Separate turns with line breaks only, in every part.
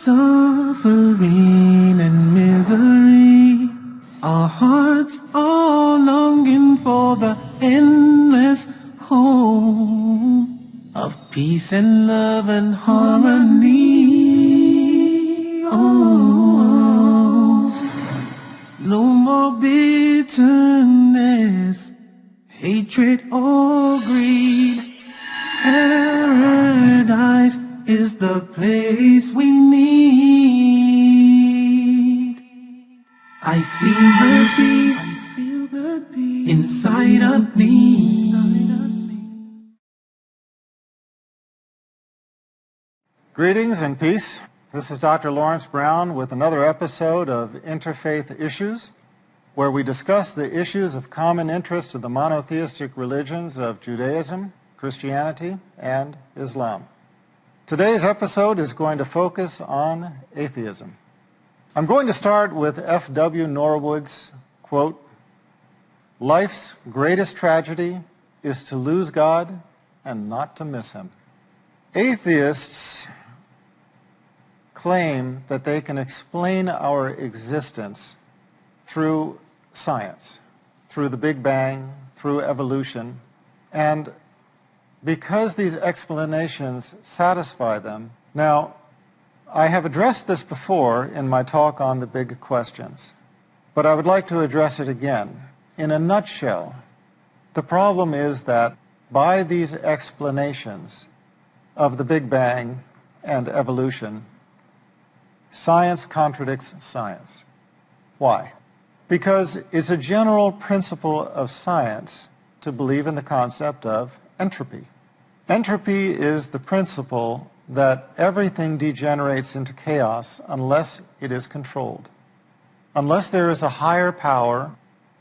suffering and misery. Our hearts are longing for the endless home of peace and love and harmony. Oh, no more bitterness, hatred or greed. Paradise is the place we need. I feel the peace inside of me.
Greetings and peace. This is Dr. Laurence Brown with another episode of Interfaith Issues, where we discuss the issues of common interest to the monotheistic religions of Judaism, Christianity, and Islam. Today's episode is going to focus on atheism. I'm going to start with F.W. Norwood's quote, "Life's greatest tragedy is to lose God and not to miss him." Atheists claim that they can explain our existence through science, through the Big Bang, through evolution, and because these explanations satisfy them. Now, I have addressed this before in my talk on the big questions, but I would like to address it again. In a nutshell, the problem is that by these explanations of the Big Bang and evolution, science contradicts science. Why? Because it's a general principle of science to believe in the concept of entropy. Entropy is the principle that everything degenerates into chaos unless it is controlled. Unless there is a higher power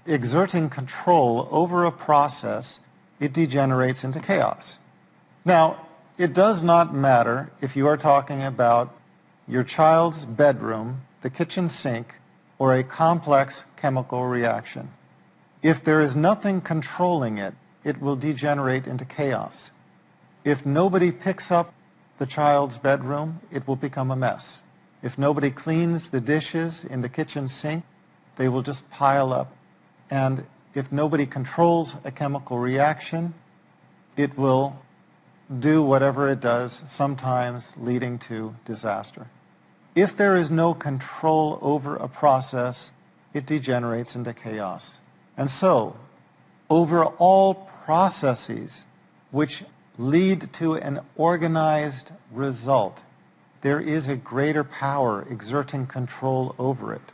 exerting control over a process, it degenerates into chaos. Now, it does not matter if you are talking about your child's bedroom, the kitchen sink, or a complex chemical reaction. If there is nothing controlling it, it will degenerate into chaos. If nobody picks up the child's bedroom, it will become a mess. If nobody cleans the dishes in the kitchen sink, they will just pile up. And if nobody controls a chemical reaction, it will do whatever it does, sometimes leading to disaster. If there is no control over a process, it degenerates into chaos. And so, over all processes which lead to an organized result, there is a greater power exerting control over it.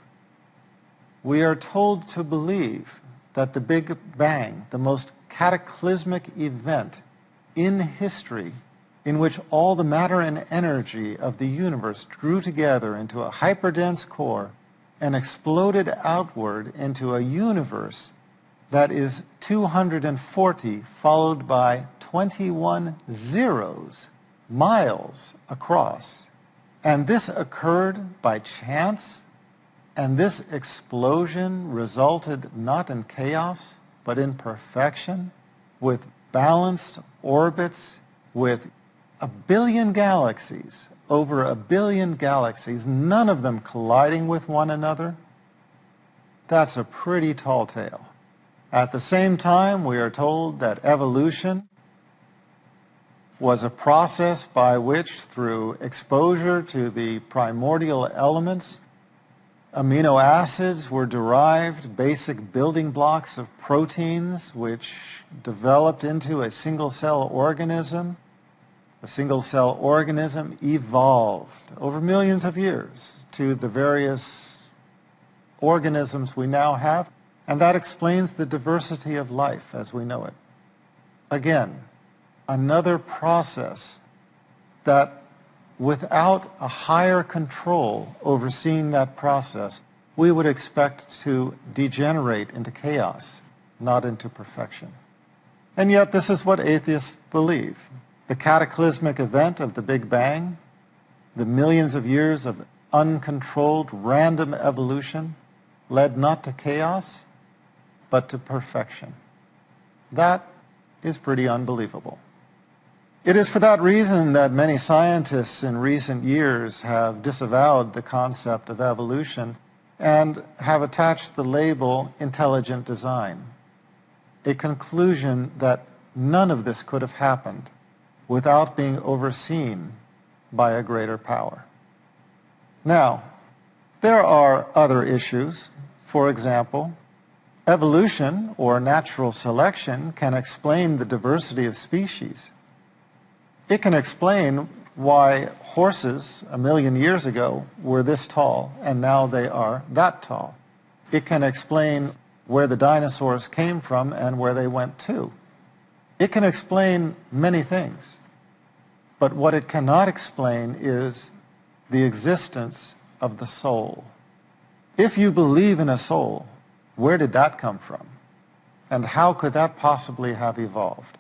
We are told to believe that the Big Bang, the most cataclysmic event in history, in which all the matter and energy of the universe drew together into a hyperdense core and exploded outward into a universe that is 240 followed by 21 zeros, miles across. And this occurred by chance, and this explosion resulted not in chaos, but in perfection, with balanced orbits, with a billion galaxies, over a billion galaxies, none of them colliding with one another. That's a pretty tall tale. At the same time, we are told that evolution was a process by which, through exposure to the primordial elements, amino acids were derived, basic building blocks of proteins, which developed into a single-cell organism. The single-cell organism evolved over millions of years to the various organisms we now have, and that explains the diversity of life as we know it. Again, another process that, without a higher control overseeing that process, we would expect to degenerate into chaos, not into perfection. And yet this is what atheists believe. The cataclysmic event of the Big Bang, the millions of years of uncontrolled random evolution, led not to chaos, but to perfection. That is pretty unbelievable. It is for that reason that many scientists in recent years have disavowed the concept of evolution and have attached the label intelligent design, a conclusion that none of this could have happened without being overseen by a greater power. Now, there are other issues. For example, evolution or natural selection can explain the diversity of species. It can explain why horses 1,000,000 years ago were this tall and now they are that tall. It can explain where the dinosaurs came from and where they went to. It can explain many things. But what it cannot explain is the existence of the soul. If you believe in a soul, where did that come from? And how could that possibly have evolved?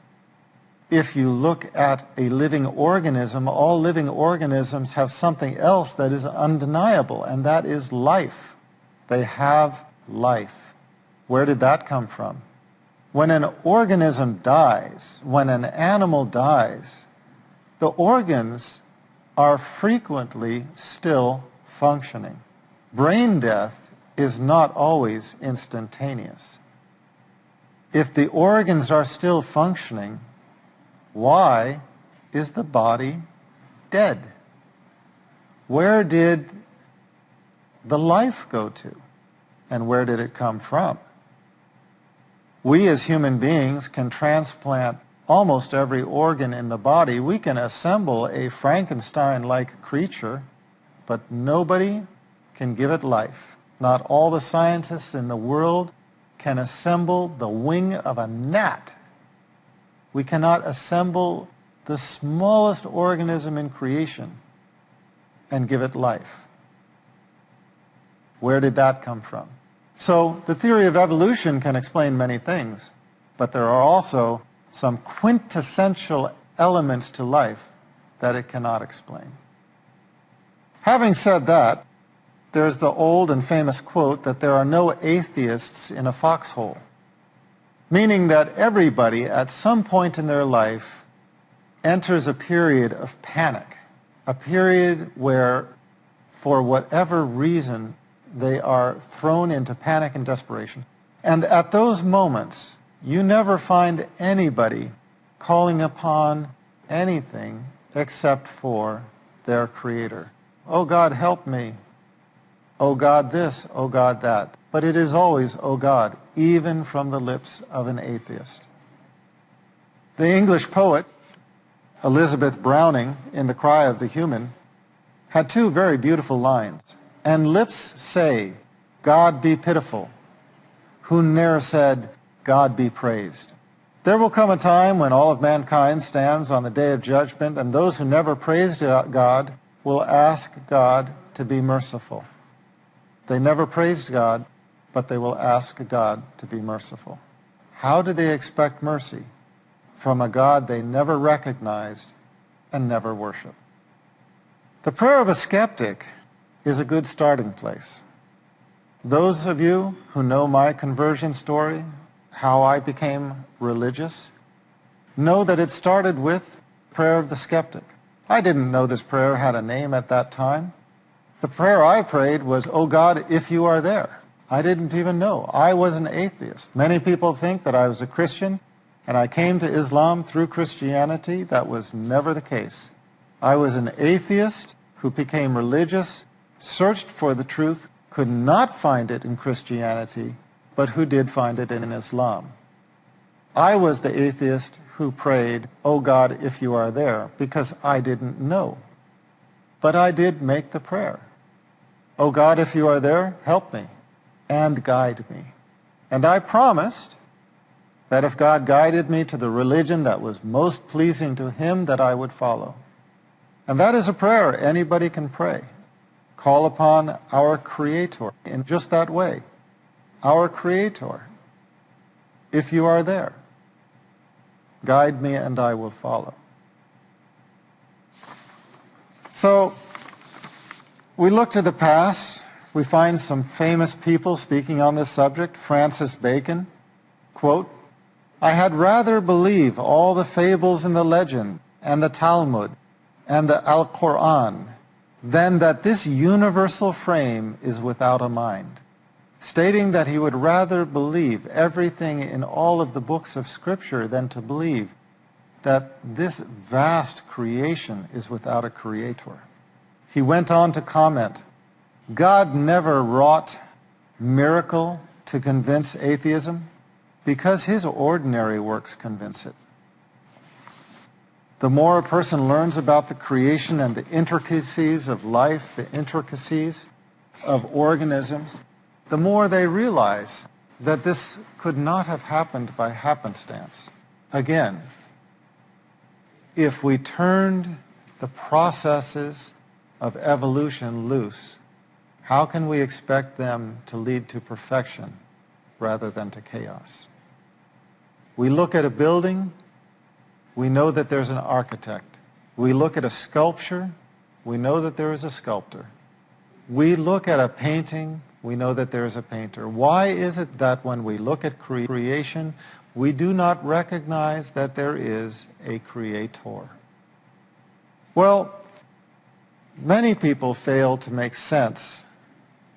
If you look at a living organism, all living organisms have something else that is undeniable, and that is life. They have life. Where did that come from? When an organism dies, when an animal dies, the organs are frequently still functioning. Brain death is not always instantaneous. If the organs are still functioning, why is the body dead? Where did the life go to? And where did it come from? We as human beings can transplant almost every organ in the body. We can assemble a Frankenstein-like creature, but nobody can give it life. Not all the scientists in the world can assemble the wing of a gnat. We cannot assemble the smallest organism in creation and give it life. Where did that come from? So the theory of evolution can explain many things, but there are also some quintessential elements to life that it cannot explain. Having said that, there's the old and famous quote that there are no atheists in a foxhole, meaning that everybody at some point in their life enters a period of panic, a period where, for whatever reason, they are thrown into panic and desperation. And at those moments, you never find anybody calling upon anything except for their Creator. Oh God, help me. Oh God this, oh God that. But it is always, oh God, even from the lips of an atheist. The English poet, Elizabeth Browning, in The Cry of the Human, had two very beautiful lines. And lips say, God be pitiful, who ne'er said, God be praised. There will come a time when all of mankind stands on the day of judgment, and those who never praised God will ask God to be merciful. They never praised God, but they will ask God to be merciful. How do they expect mercy from a God they never recognized and never worshiped? The prayer of a skeptic is a good starting place. Those of you who know my conversion story, how I became religious, know that it started with prayer of the skeptic. I didn't know this prayer had a name at that time. The prayer I prayed was, oh God, if you are there. I didn't even know. I was an atheist. Many people think that I was a Christian and I came to Islam through Christianity. That was never the case. I was an atheist who became religious, searched for the truth, could not find it in Christianity, but who did find it in Islam. I was the atheist who prayed, oh God, if you are there, because I didn't know. But I did make the prayer. Oh God, if you are there, help me and guide me. And I promised that if God guided me to the religion that was most pleasing to Him, that I would follow. And that is a prayer anybody can pray. Call upon our Creator in just that way. Our Creator, if you are there, guide me and I will follow. So, we look to the past. We find some famous people speaking on this subject. Francis Bacon, quote, I had rather believe all the fables and the legend and the Talmud and the Al-Quran than that this universal frame is without a mind, stating that he would rather believe everything in all of the books of Scripture than to believe that this vast creation is without a creator. He went on to comment, God never wrought miracle to convince atheism because his ordinary works convince it. The more a person learns about the creation and the intricacies of life, the intricacies of organisms, the more they realize that this could not have happened by happenstance. Again, if we turned the processes of evolution loose, how can we expect them to lead to perfection rather than to chaos? We look at a building, we know that there's an architect. We look at a sculpture, we know that there is a sculptor. We look at a painting, we know that there is a painter. Why is it that when we look at creation, we do not recognize that there is a creator? Well, many people fail to make sense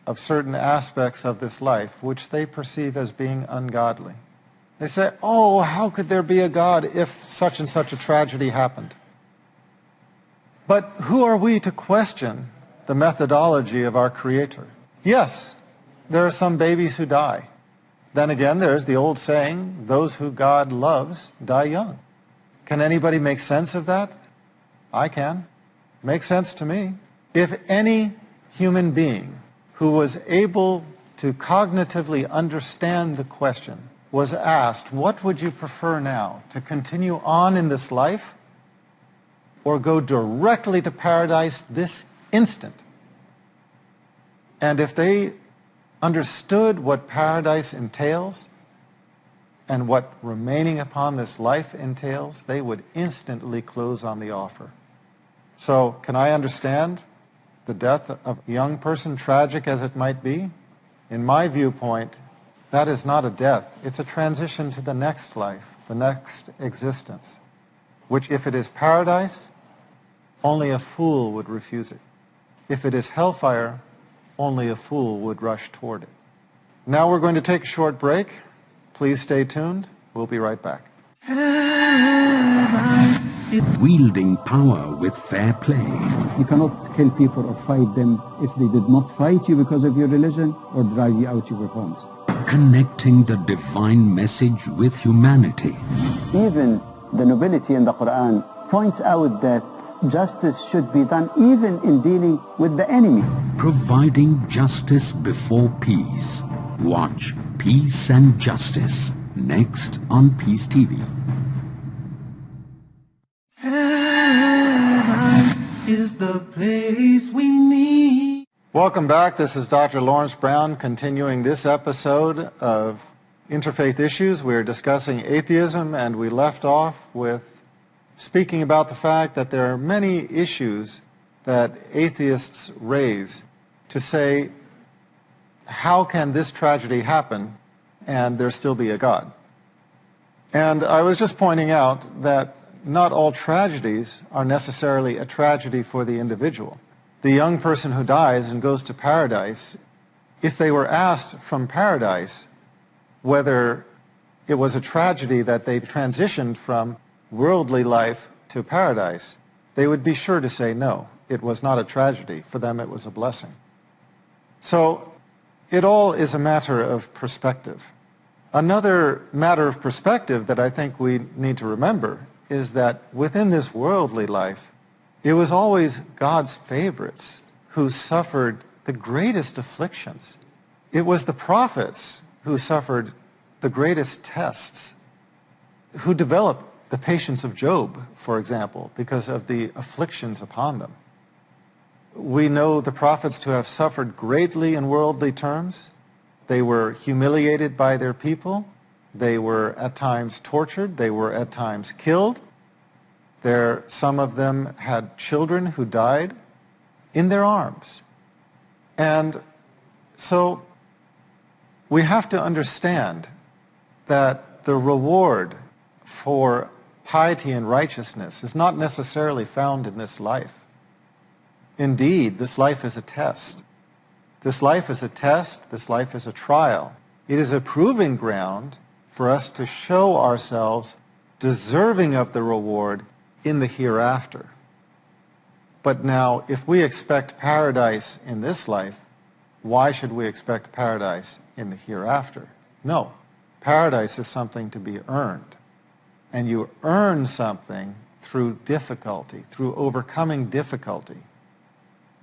of certain aspects of this life which they perceive as being ungodly. They say, oh, how could there be a God if such and such a tragedy happened? But who are we to question the methodology of our Creator? Yes, there are some babies who die. Then again, there's the old saying, those who God loves die young. Can anybody make sense of that? I can. Makes sense to me. If any human being who was able to cognitively understand the question was asked, what would you prefer now, to continue on in this life or go directly to paradise this instant? And if they understood what paradise entails and what remaining upon this life entails, they would instantly close on the offer. So can I understand the death of a young person, tragic as it might be? In my viewpoint, that is not a death. It's a transition to the next life, the next existence, which if it is paradise, only a fool would refuse it. If it is hellfire, only a fool would rush toward it. Now we're going to take a short break. Please stay tuned. We'll be right back.
Wielding power with fair play.
You cannot kill people or fight them if they did not fight you because of your religion or drive you out of your homes.
Connecting the divine message with humanity.
Even the nobility in the Quran points out that justice should be done even in dealing with the enemy.
Providing justice before peace. Watch Peace and Justice next on Peace TV.
Paradise is the place we need.
Welcome back. This is Dr. Laurence Brown continuing this episode of Interfaith Issues. We're discussing atheism, and we left off with speaking about the fact that there are many issues that atheists raise to say, how can this tragedy happen and there still be a God? And I was just pointing out that not all tragedies are necessarily a tragedy for the individual. The young person who dies and goes to paradise, if they were asked from paradise whether it was a tragedy that they transitioned from worldly life to paradise, they would be sure to say no, it was not a tragedy. For them it was a blessing. So it all is a matter of perspective. Another matter of perspective that I think we need to remember is that within this worldly life, it was always God's favorites who suffered the greatest afflictions. It was the prophets who suffered the greatest tests, who developed the patience of Job, for example, because of the afflictions upon them. We know the prophets to have suffered greatly in worldly terms. They were humiliated by their people. They were at times tortured. They were at times killed. Some of them had children who died in their arms. And so we have to understand that the reward for piety and righteousness is not necessarily found in this life. Indeed, this life is a test. This life is a test. This life is a trial. It is a proving ground for us to show ourselves deserving of the reward in the hereafter. But now, if we expect paradise in this life, why should we expect paradise in the hereafter? No. Paradise is something to be earned. And you earn something through difficulty, through overcoming difficulty,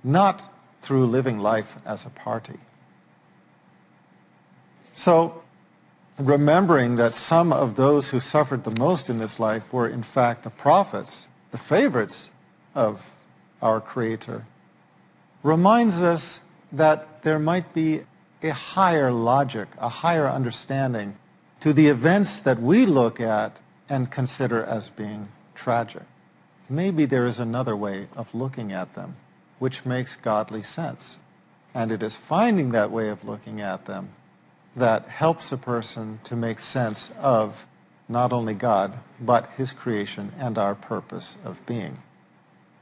not through living life as a party. So, remembering that some of those who suffered the most in this life were in fact the prophets, the favorites of our Creator, reminds us that there might be a higher logic, a higher understanding to the events that we look at and consider as being tragic. Maybe there is another way of looking at them which makes godly sense. And it is finding that way of looking at them that helps a person to make sense of not only God, but his creation and our purpose of being.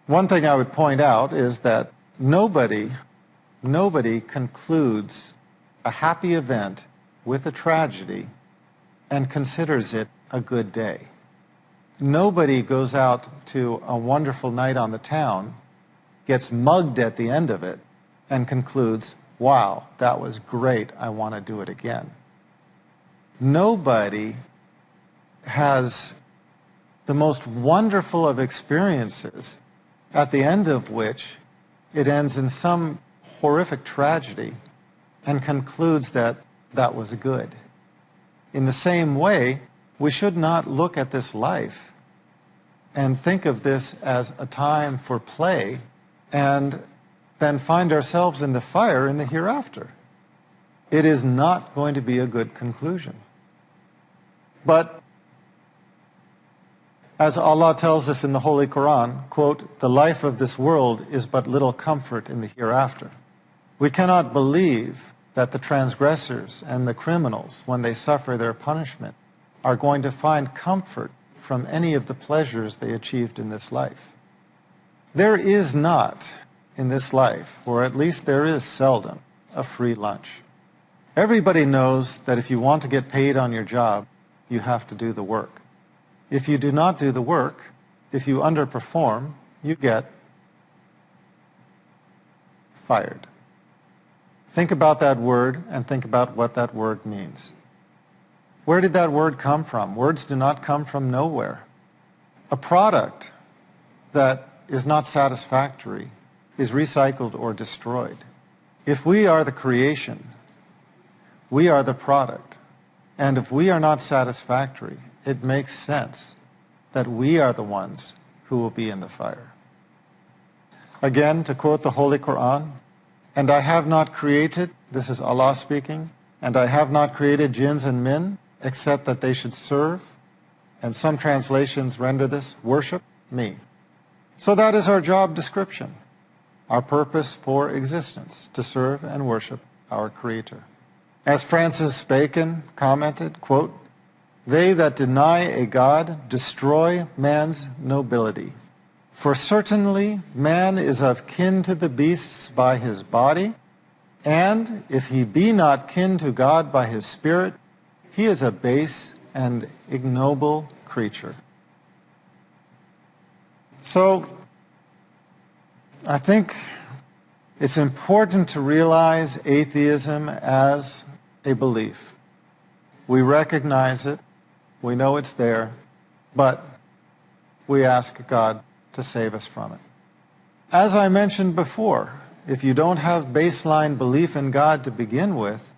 One thing I would point out is that nobody concludes a happy event with a tragedy and considers it a good day. Nobody goes out to a wonderful night on the town, gets mugged at the end of it, and concludes, wow, that was great, I want to do it again. Nobody has the most wonderful of experiences, at the end of which it ends in some horrific tragedy and concludes that that was good. In the same way, we should not look at this life and think of this as a time for play and then find ourselves in the fire in the hereafter. It is not going to be a good conclusion. But as Allah tells us in the Holy Quran, quote, "The life of this world is but little comfort in the hereafter." We cannot believe that the transgressors and the criminals, when they suffer their punishment, are going to find comfort from any of the pleasures they achieved in this life. There is not in this life, or at least there is seldom, a free lunch. Everybody knows that if you want to get paid on your job, you have to do the work. If you do not do the work, if you underperform, you get fired. Think about that word and think about what that word means. Where did that word come from? Words do not come from nowhere. A product that is not satisfactory is recycled or destroyed. If we are the creation, we are the product. And if we are not satisfactory, it makes sense that we are the ones who will be in the fire. Again, to quote the Holy Quran, "And I have not created," this is Allah speaking, "and I have not created jinns and men except that they should serve," and some translations render this, "worship me." So that is our job description, our purpose for existence, to serve and worship our Creator. As Francis Bacon commented, quote, "They that deny a God destroy man's nobility. For certainly man is of kin to the beasts by his body, and if he be not kin to God by his spirit, he is a base and ignoble creature." So, I think it's important to realize atheism as a belief. We recognize it, we know it's there, but we ask God to save us from it. As I mentioned before, if you don't have baseline belief in God to begin with,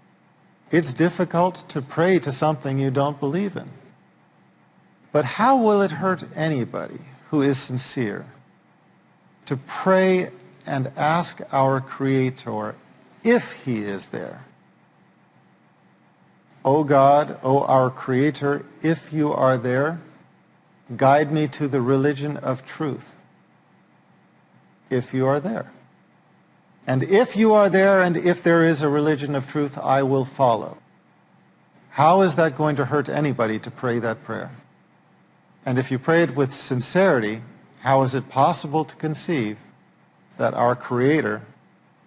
it's difficult to pray to something you don't believe in. But how will it hurt anybody who is sincere to pray and ask our Creator if He is there? O God, O our Creator, if you are there, guide me to the religion of truth. If you are there. And if you are there and if there is a religion of truth, I will follow. How is that going to hurt anybody to pray that prayer? And if you prayed with sincerity, how is it possible to conceive that our Creator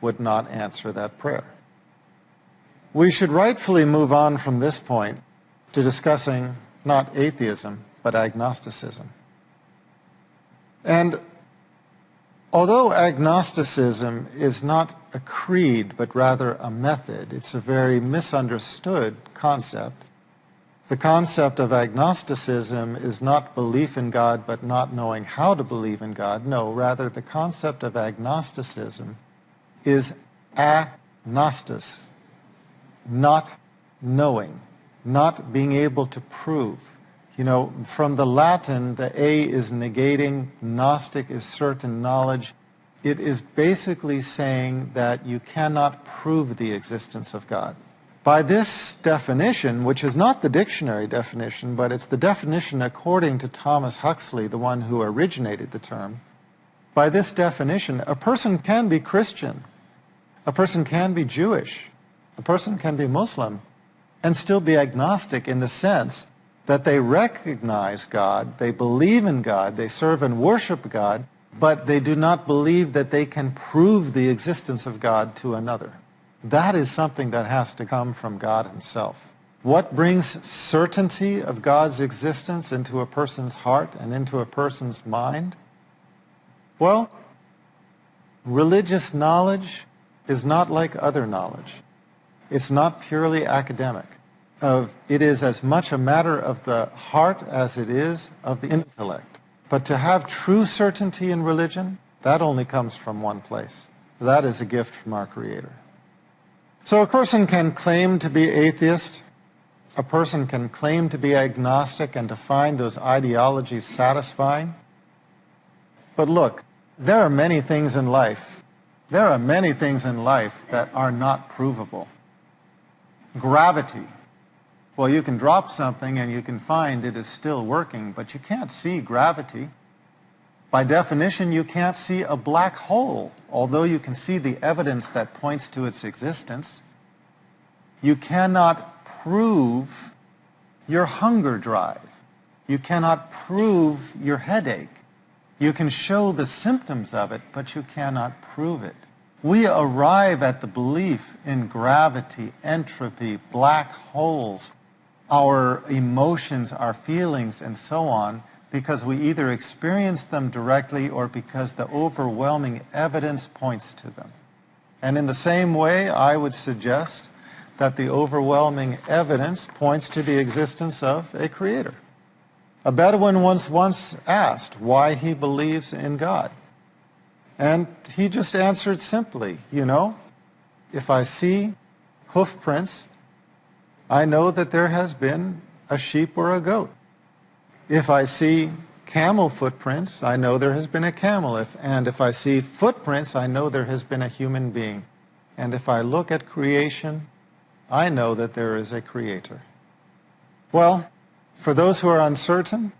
would not answer that prayer? We should rightfully move on from this point to discussing not atheism, but agnosticism. And although agnosticism is not a creed, but rather a method, it's a very misunderstood concept. The concept of agnosticism is not belief in God, but not knowing how to believe in God. No, rather the concept of agnosticism is agnostis, not knowing, not being able to prove. You know, from the Latin, the A is negating, Gnostic is certain knowledge. It is basically saying that you cannot prove the existence of God. By this definition, which is not the dictionary definition, but it's the definition according to Thomas Huxley, the one who originated the term, by this definition, a person can be Christian, a person can be Jewish, a person can be Muslim, and still be agnostic in the sense that they recognize God, they believe in God, they serve and worship God, but they do not believe that they can prove the existence of God to another. That is something that has to come from God himself. What brings certainty of God's existence into a person's heart and into a person's mind? Well, religious knowledge is not like other knowledge. It's not purely academic. It is as much a matter of the heart as it is of the intellect. But to have true certainty in religion, that only comes from one place. That is a gift from our Creator. So a person can claim to be atheist, a person can claim to be agnostic and to find those ideologies satisfying. But look, there are many things in life. There are many things in life that are not provable. Gravity. Well, you can drop something and you can find it is still working, but you can't see gravity. By definition, you can't see a black hole, although you can see the evidence that points to its existence. You cannot prove your hunger drive. You cannot prove your headache. You can show the symptoms of it, but you cannot prove it. We arrive at the belief in gravity, entropy, black holes, our emotions, our feelings, and so on, because we either experience them directly or because the overwhelming evidence points to them. And in the same way, I would suggest that the overwhelming evidence points to the existence of a Creator. A Bedouin once asked why he believes in God. And he just answered simply, you know, if I see hoof prints, I know that there has been a sheep or a goat. If I see camel footprints, I know there has been a camel. And if I see footprints, I know there has been a human being. And if I look at creation, I know that there is a Creator. Well, for those who are uncertain,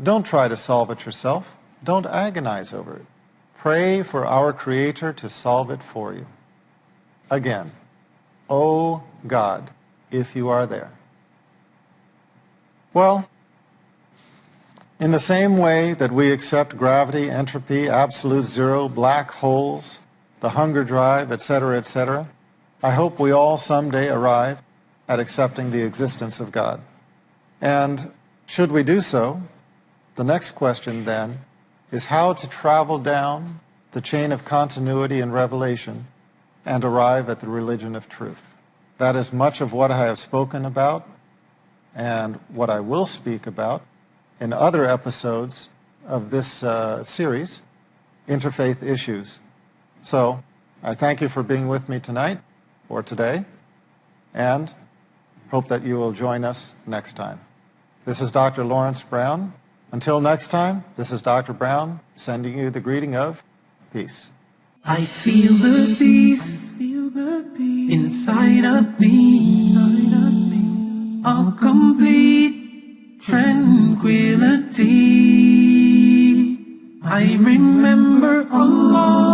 don't try to solve it yourself. Don't agonize over it. Pray for our Creator to solve it for you. Again, oh God, if you are there. Well, in the same way that we accept gravity, entropy, absolute zero, black holes, the hunger drive, etc., I hope we all someday arrive at accepting the existence of God. And should we do so, the next question then is how to travel down the chain of continuity and revelation and arrive at the religion of truth. That is much of what I have spoken about and what I will speak about in other episodes of this series, Interfaith Issues. So I thank you for being with me tonight or today, and hope that you will join us next time. This is Dr. Laurence Brown. Until next time, this is Dr. Brown sending you the greeting of peace.
I feel the peace inside of me, a complete tranquility. I remember Allah.